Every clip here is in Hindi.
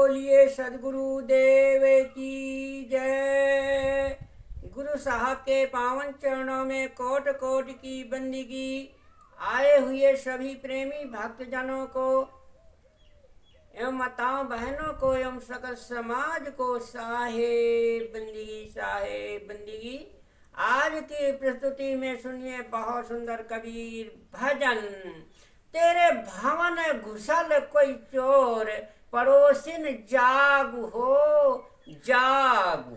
बोलिए सदगुरु देव की जय। गुरु साहब के पावन चरणों में कोट कोट की बंदगी। आए हुए सभी प्रेमी भक्तजनों को एवं माताओं बहनों को एवं सकल समाज को साहेब बंदगी। आज की प्रस्तुति में सुनिए बहुत सुंदर कबीर भजन। तेरे भवन घुसल कोई चोर, पड़ोसिन जागु हो जागु।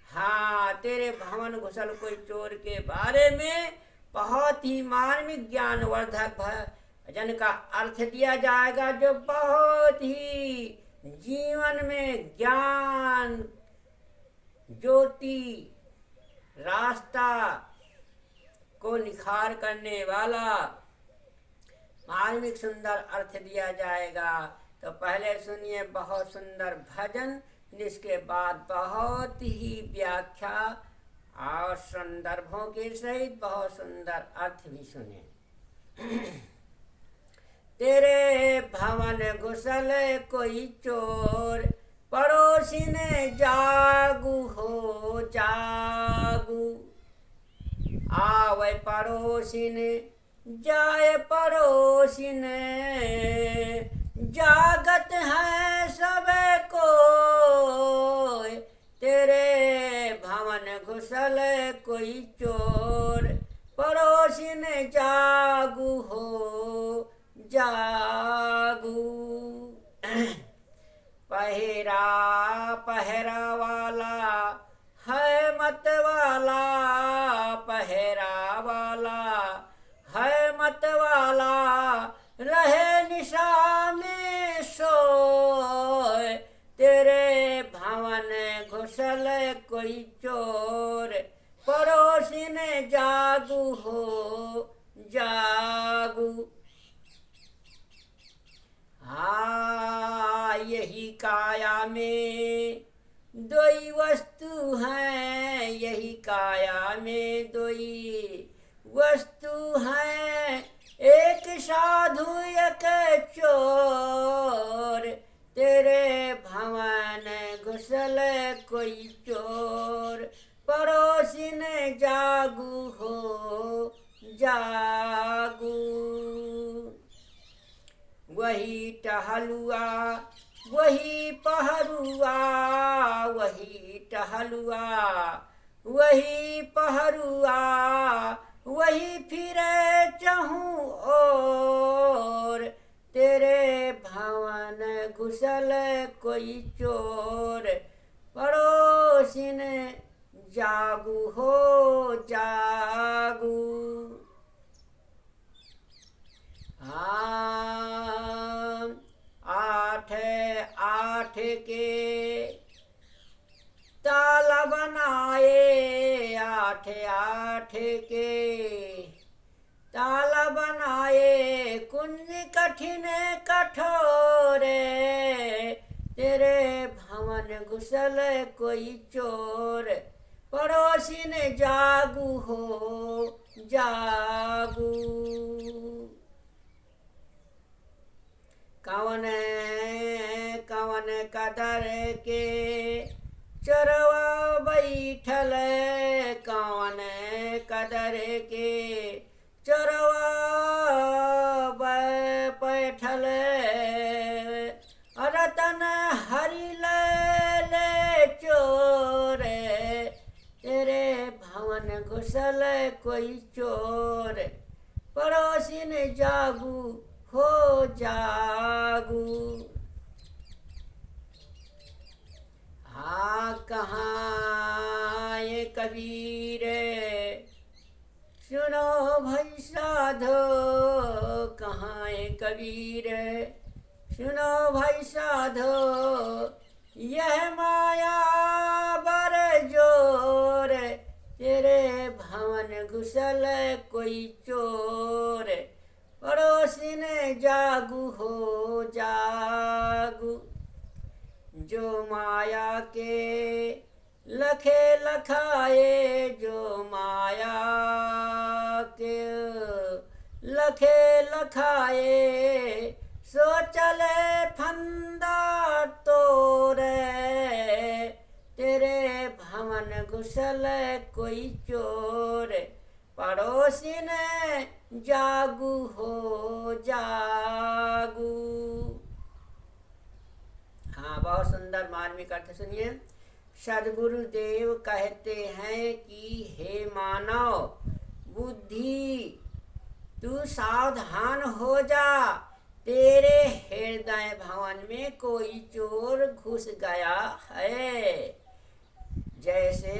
हाँ, तेरे भवन घुसल कोई चोर के बारे में बहुत ही मार्मिक ज्ञानवर्धक भजन का अर्थ दिया जाएगा, जो बहुत ही जीवन में ज्ञान ज्योति रास्ता को निखार करने वाला मार्मिक सुंदर अर्थ दिया जाएगा। तो पहले सुनिए बहुत सुंदर भजन, जिसके बाद बहुत ही व्याख्या और संदर्भों के सहित बहुत सुंदर अर्थ भी सुने। तेरे भवन घुसल कोई चोर, पड़ोसी ने जागू हो जागू। आवे पड़ोसी ने जाए पड़ोसी ने, जागत है सब को। तेरे भवन घुसल कोई चोर, पड़ोसी ने जागू हो जागू। पहरा वाला है मत वाला, पहरा वाला है मत वाला, रहे निशा में सोए। तेरे भवन घुसल कोई चोर, पड़ोसी ने जागू हो जागू। हाँ, यही काया में दोई वस्तु है, यही काया में दोई वस्तु है, एक साधु एक चोर। तेरे भवन घुसल कोई चोर, पड़ोसी ने जागू हो जागू। वही टहलुआ वही पहरुआ, वही टहलुआ वही पहरुआ, वही फिरे चहूँ और। तेरे भवन घुसल कोई चोर, पड़ोसी ने जागू हो जागू। हाँ, आठ के ताला बनाए, आठ के ताला बनाए, कुंज कठिन कठोरे। तेरे भवन घुसल कोई चोर, पड़ोसी ने जागू हो जागू। कवन कदर के चरवा बैठल, कवन कदर के चरवा बैठल। रतन हरि ले चोर, तेरे भवन घुसल कोई चोर, पड़ोसी ने जागू हो जागू। हाँ, कहाँ ये कबीर सुनो भाई साधो, कहाँ ये कबीर सुनो भाई साधो। यह माया बर जोर, तेरे भवन घुसल कोई चोर, पड़ोसी ने जागू हो जागू। जो माया के लखे लखाए, जो माया के लखे लखाए, सो चले फंदा तो कुशल कोई चोर, पड़ोसिन जागू हो जागू। हाँ, बहुत सुंदर मार्मिक अर्थ सुनिए। सदगुरुदेव कहते हैं कि हे मानव बुद्धि, तू सावधान हो जा, तेरे हृदय भवन में कोई चोर घुस गया है। जैसे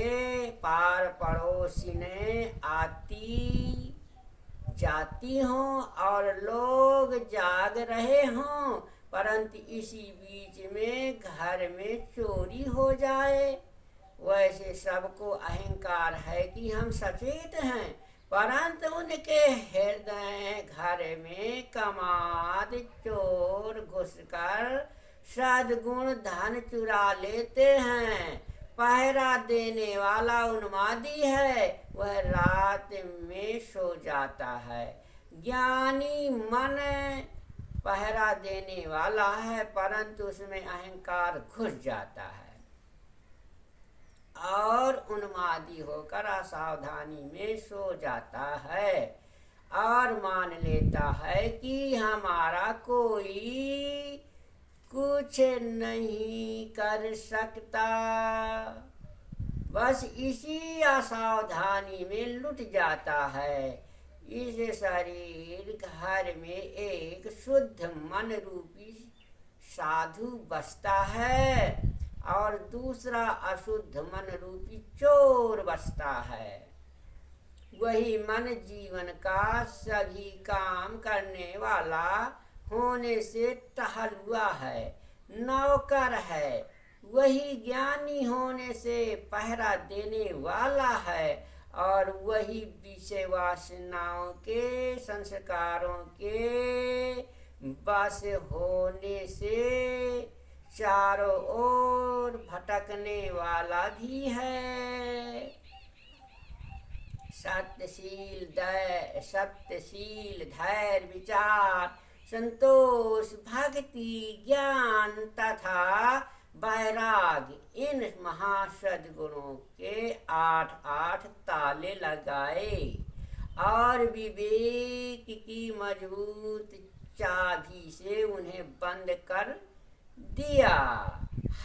पार पड़ोसिने आती जाती हों और लोग जाग रहे हों, परंतु इसी बीच में घर में चोरी हो जाए, वैसे सबको अहंकार है कि हम सचेत हैं, परंतु उनके हृदय घर में कमाद चोर घुसकर सद्गुण धन चुरा लेते हैं। पहरा देने वाला उन्मादी है, वह रात में सो जाता है। ज्ञानी मन पहरा देने वाला है, परंतु उसमें अहंकार घुस जाता है और उन्मादी होकर असावधानी में सो जाता है और मान लेता है कि हमारा कोई कुछ नहीं कर सकता। बस इसी असावधानी में लुट जाता है। इस शरीर घर में एक शुद्ध मन रूपी साधु बसता है और दूसरा अशुद्ध मन रूपी चोर बसता है। वही मन जीवन का सभी काम करने वाला होने से टहलुआ है, नौकर है। वही ज्ञानी होने से पहरा देने वाला है और वही विषय वासनाओं के संस्कारों के बस होने से चारों ओर भटकने वाला भी है। सत्यशील धैर्य विचार संतोष भक्ति ज्ञान तथा वैराग्य, इन महासद्गुणों के 8 ताले लगाए और विवेक की मजबूत चाबी से उन्हें बंद कर दिया।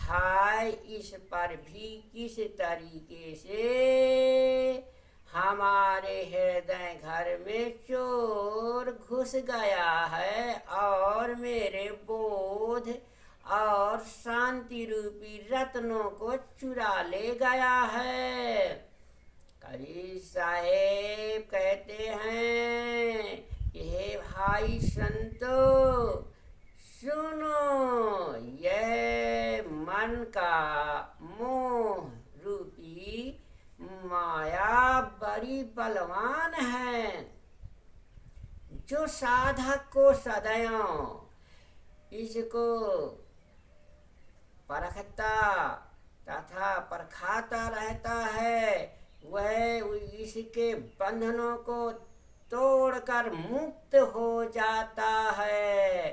हाय, इस पर भी किस तरीके से हमारे हृदय घर में चोर घुस गया है और मेरे बोध और शांति रूपी रत्नों को चुरा ले गया है। कबीर साहेब कहते हैं कि हे भाई संतो, सुनो, यह मन का मोह रूपी माया बड़ी बलवान है, जो साधक को सदैव इसको परखता तथा परखाता रहता है, वह इसके बंधनों को तोड़कर मुक्त हो जाता है।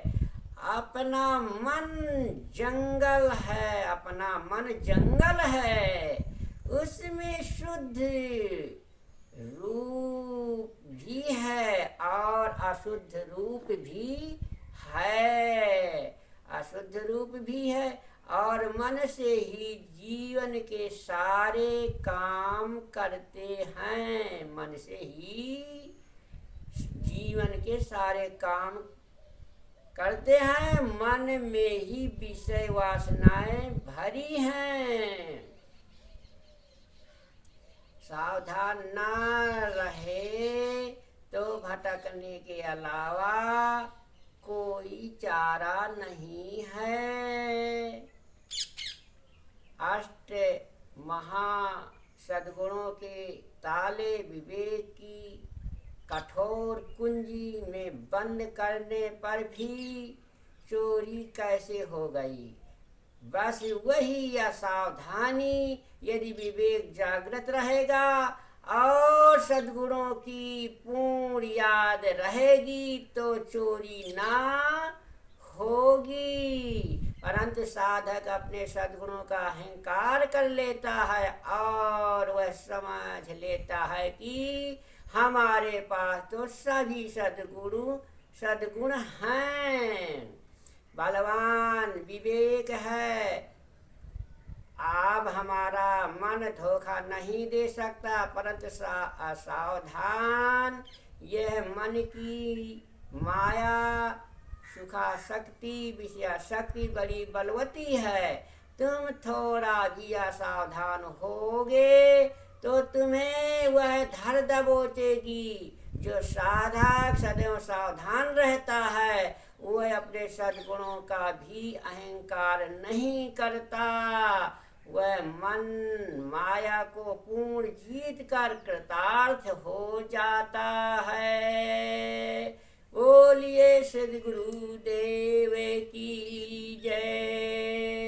अपना मन जंगल है, अपना मन जंगल है, उसमें शुद्ध रूप भी है और अशुद्ध रूप भी है। अशुद्ध रूप भी है और मन से ही जीवन के सारे काम करते हैं। मन से ही जीवन के सारे काम करते हैं। मन में ही विषय वासनाएं भरी हैं। सावधान न रहे तो भटकने के अलावा कोई चारा नहीं है। अष्ट महासद्गुणों के ताले विवेक की कठोर कुंजी में बंद करने पर भी चोरी कैसे हो गई? बस वही असावधानी, यदि विवेक जागृत रहेगा और सद्गुणों की पूर्ण याद रहेगी तो चोरी ना होगी। परंतु साधक अपने सद्गुणों का अहंकार कर लेता है और वह समझ लेता है कि हमारे पास तो सभी सद्गुण हैं, बलवान विवेक है, अब हमारा मन धोखा नहीं दे सकता। परंतु असावधान यह मन की माया सुखाशक्ति विषयाशक्ति बड़ी बलवती है। तुम थोड़ा भी असावधान होगे तो तुम्हें वह धर दबोचेगी। जो साधक सदैव सावधान रहता है वह अपने सद्गुणों का भी अहंकार नहीं करता। वह मन माया को पूर्ण जीत कर कृतार्थ हो जाता है। बोलिए सद्गुरुदेव की जय।